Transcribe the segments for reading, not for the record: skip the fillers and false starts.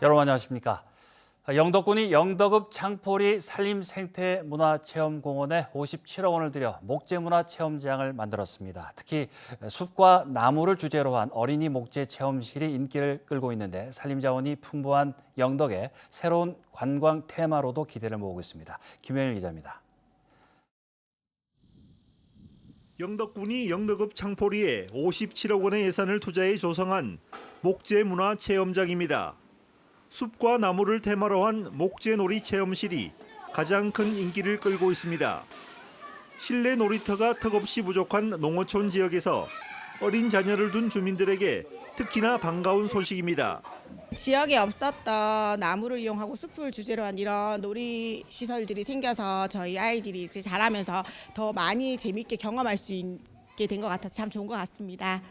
여러분 안녕하십니까. 영덕군이 영덕읍 창포리 산림생태문화체험공원에 57억 원을 들여 목재문화체험장을 만들었습니다. 특히 숲과 나무를 주제로 한 어린이 목재 체험실이 인기를 끌고 있는데 산림자원이 풍부한 영덕에 새로운 관광 테마로도 기대를 모으고 있습니다. 김현일 기자입니다. 영덕군이 영덕읍 창포리에 57억 원의 예산을 투자해 조성한 목재문화체험장입니다. 숲과 나무를 테마로 한 목재놀이 체험실이 가장 큰 인기를 끌고 있습니다. 실내 놀이터가 턱없이 부족한 농어촌 지역에서 어린 자녀를 둔 주민들에게 특히나 반가운 소식입니다. 지역에 없었던 나무를 이용하고 숲을 주제로 한 이런 놀이 시설들이 생겨서 저희 아이들이 이제 자라면서 더 많이 재밌게 경험할 수 있게 된 것 같아서 참 좋은 것 같습니다.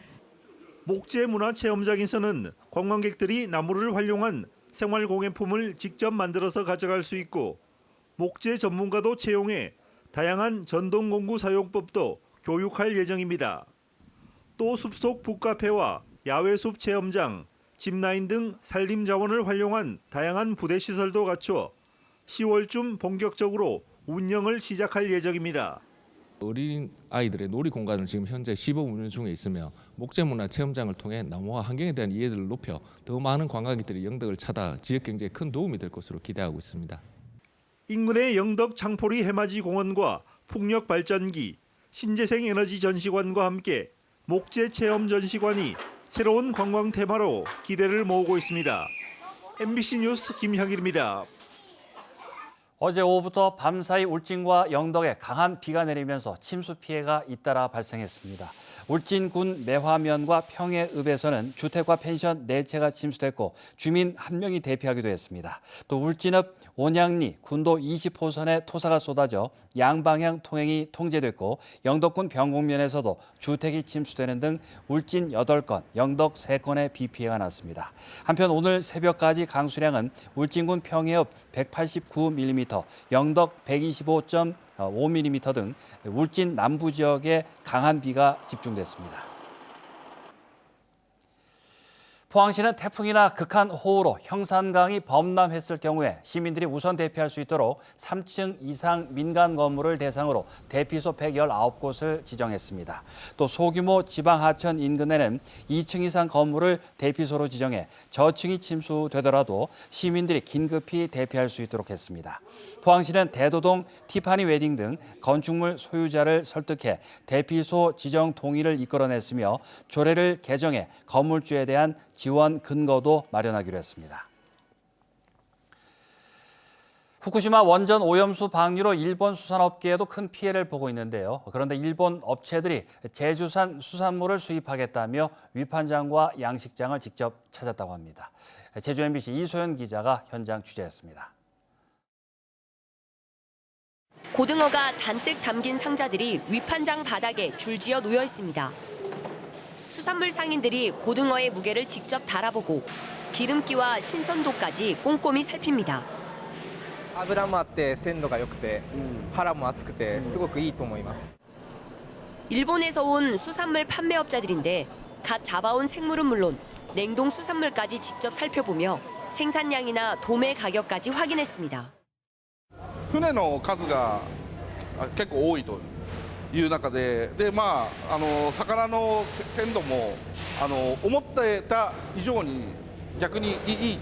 목재문화체험장에서는 관광객들이 나무를 활용한 생활공예품을 직접 만들어서 가져갈 수 있고 목재 전문가도 채용해 다양한 전동공구 사용법도 교육할 예정입니다. 또 숲속 북카페와 야외숲 체험장, 짚라인 등 산림자원을 활용한 다양한 부대시설도 갖추어 10월쯤 본격적으로 운영을 시작할 예정입니다. 어린 아이들의 놀이 공간을 지금 현재 시범 운영 중에 있으며 목재문화 체험장을 통해 나무와 환경에 대한 이해도를 높여 더 많은 관광객들이 영덕을 찾아 지역 경제에 큰 도움이 될 것으로 기대하고 있습니다. 인근의 영덕 창포리 해맞이 공원과 풍력 발전기, 신재생 에너지 전시관과 함께 목재 체험 전시관이 새로운 관광 테마로 기대를 모으고 있습니다. MBC 뉴스 김향일입니다. 어제 오후부터 밤사이 울진과 영덕에 강한 비가 내리면서 침수 피해가 잇따라 발생했습니다. 울진군 매화면과 평해읍에서는 주택과 펜션 4채가 침수됐고 주민 1명이 대피하기도 했습니다. 또 울진읍 온양리 군도 20호선에 토사가 쏟아져 양방향 통행이 통제됐고 영덕군 병곡면에서도 주택이 침수되는 등 울진 8건, 영덕 3건의 비 피해가 났습니다. 한편 오늘 새벽까지 강수량은 울진군 평해읍 189mm, 영덕 125.5mm 등 울진 남부 지역에 강한 비가 집중됐습니다. 포항시는 태풍이나 극한 호우로 형산강이 범람했을 경우에 시민들이 우선 대피할 수 있도록 3층 이상 민간 건물을 대상으로 대피소 119곳을 지정했습니다. 또 소규모 지방하천 인근에는 2층 이상 건물을 대피소로 지정해 저층이 침수되더라도 시민들이 긴급히 대피할 수 있도록 했습니다. 포항시는 대도동 티파니 웨딩 등 건축물 소유자를 설득해 대피소 지정 동의를 이끌어냈으며 조례를 개정해 건물주에 대한 지원 근거도 마련하기로 했습니다. 후쿠시마 원전 오염수 방류로 일본 수산업계에도 큰 피해를 보고 있는데요. 그런데 일본 업체들이 제주산 수산물을 수입하겠다며 위판장과 양식장을 직접 찾았다고 합니다. 제주 MBC 이소연 기자가 현장 취재했습니다. 고등어가 잔뜩 담긴 상자들이 위판장 바닥에 줄지어 놓여 있습니다. 수산물 상인들이 고등어의 무게를 직접 달아보고 기름기와 신선도까지 꼼꼼히 살핍니다. 脂もあって鮮度が良くて腹も厚くてすごくいいと思います。 일본에서 온 수산물 판매업자들인데 갓 잡아온 생물은 물론 냉동 수산물까지 직접 살펴보며 생산량이나 도매 가격까지 확인했습니다. 船の数が結構多いという中で、魚の鮮度も思ってた以上に逆にいい。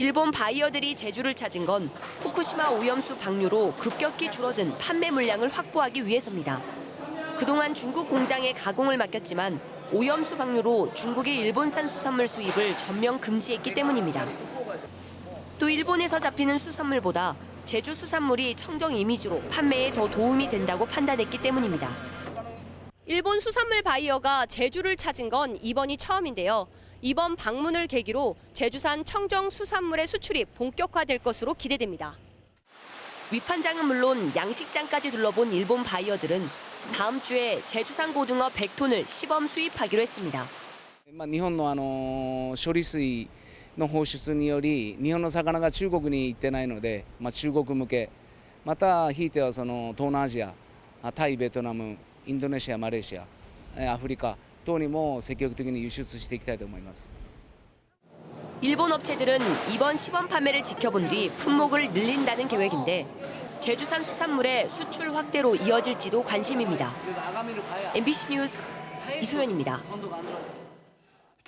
일본 바이어들이 제주를 찾은 건 후쿠시마 오염수 방류로 급격히 줄어든 판매 물량을 확보하기 위해서입니다. 그동안 중국 공장에 가공을 맡겼지만 오염수 방류로 중국의 일본산 수산물 수입을 전면 금지했기 때문입니다. 또 일본에서 잡히는 수산물보다 제주 수산물이 청정 이미지로 판매에 더 도움이 된다고 판단했기 때문입니다. 일본 수산물 바이어가 제주를 찾은 건 이번이 처음인데요. 이번 방문을 계기로 제주산 청정 수산물의 수출이 본격화될 것으로 기대됩니다. 위판장은 물론 양식장까지 둘러본 일본 바이어들은 다음 주에 제주산 고등어 100톤을 시범 수입하기로 했습니다. 日本の処理水の放出により日本の魚が中国に行ってないので、中国向けまたひいてはその東南アジア、タイ、ベトナム、インドネシア、マレーシア、アフリカ等にも積極的に輸出していきたいと思います。 일본 업체들은 이번 시범 판매를 지켜본 뒤 품목을 늘린다는 계획인데 제주산 수산물의 수출 확대로 이어질지도 관심입니다. MBC 뉴스 이소연입니다.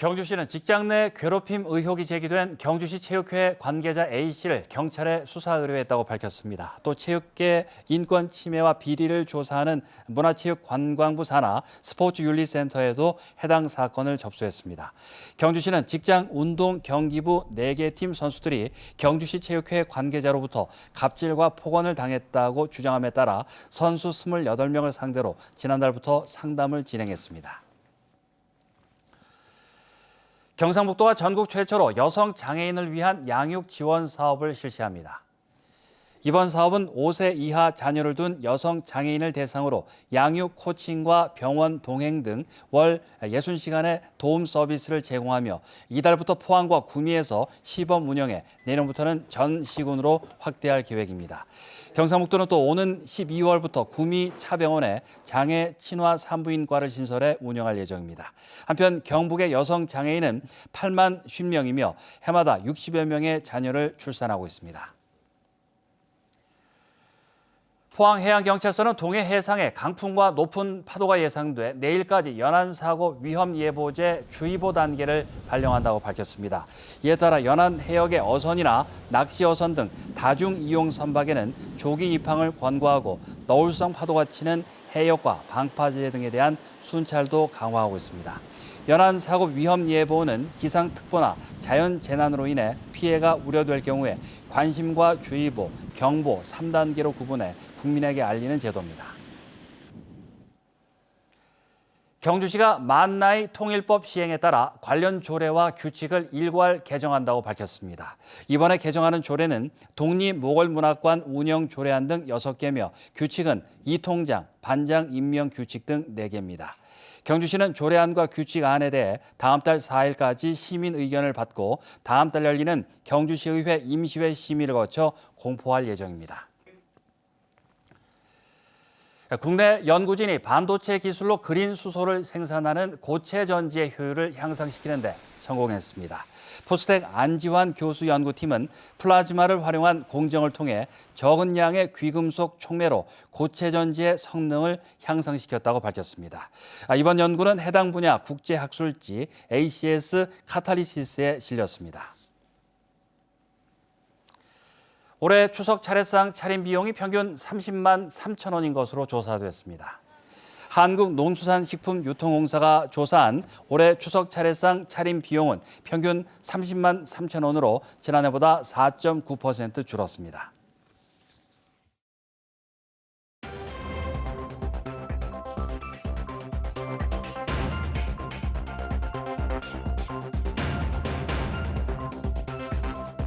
경주시는 직장 내 괴롭힘 의혹이 제기된 경주시 체육회 관계자 A씨를 경찰에 수사 의뢰했다고 밝혔습니다. 또 체육계 인권 침해와 비리를 조사하는 문화체육관광부 산하 스포츠윤리센터에도 해당 사건을 접수했습니다. 경주시는 직장 운동 경기부 4개 팀 선수들이 경주시 체육회 관계자로부터 갑질과 폭언을 당했다고 주장함에 따라 선수 28명을 상대로 지난달부터 상담을 진행했습니다. 경상북도가 전국 최초로 여성 장애인을 위한 양육 지원 사업을 실시합니다. 이번 사업은 5세 이하 자녀를 둔 여성 장애인을 대상으로 양육 코칭과 병원 동행 등 월 60시간의 도움 서비스를 제공하며 이달부터 포항과 구미에서 시범 운영해 내년부터는 전 시군으로 확대할 계획입니다. 경상북도는 또 오는 12월부터 구미 차병원에 장애 친화 산부인과를 신설해 운영할 예정입니다. 한편 경북의 여성 장애인은 8만 50명이며 해마다 60여 명의 자녀를 출산하고 있습니다. 포항해양경찰서는 동해 해상에 강풍과 높은 파도가 예상돼 내일까지 연안사고 위험예보제 주의보 단계를 발령한다고 밝혔습니다. 이에 따라 연안 해역의 어선이나 낚시어선 등 다중이용 선박에는 조기 입항을 권고하고 너울성 파도가 치는 해역과 방파제 등에 대한 순찰도 강화하고 있습니다. 연안사고 위험예보는 기상특보나 자연재난으로 인해 피해가 우려될 경우에 관심과 주의보, 경보 3단계로 구분해 국민에게 알리는 제도입니다. 경주시가 만나이 통일법 시행에 따라 관련 조례와 규칙을 일괄 개정한다고 밝혔습니다. 이번에 개정하는 조례는 독립모골문학관 운영 조례안 등 6개며 규칙은 이통장, 반장 임명 규칙 등 4개입니다. 경주시는 조례안과 규칙안에 대해 다음 달 4일까지 시민 의견을 받고 다음 달 열리는 경주시의회 임시회 심의를 거쳐 공포할 예정입니다. 국내 연구진이 반도체 기술로 그린 수소를 생산하는 고체 전지의 효율을 향상시키는 데 성공했습니다. 포스텍 안지환 교수 연구팀은 플라즈마를 활용한 공정을 통해 적은 양의 귀금속 촉매로 고체 전지의 성능을 향상시켰다고 밝혔습니다. 이번 연구는 해당 분야 국제학술지 ACS 카탈리시스에 실렸습니다. 올해 추석 차례상 차림 비용이 평균 30만 3천 원인 것으로 조사됐습니다. 한국농수산식품유통공사가 조사한 올해 추석 차례상 차림 비용은 평균 30만 3천 원으로 지난해보다 4.9% 줄었습니다.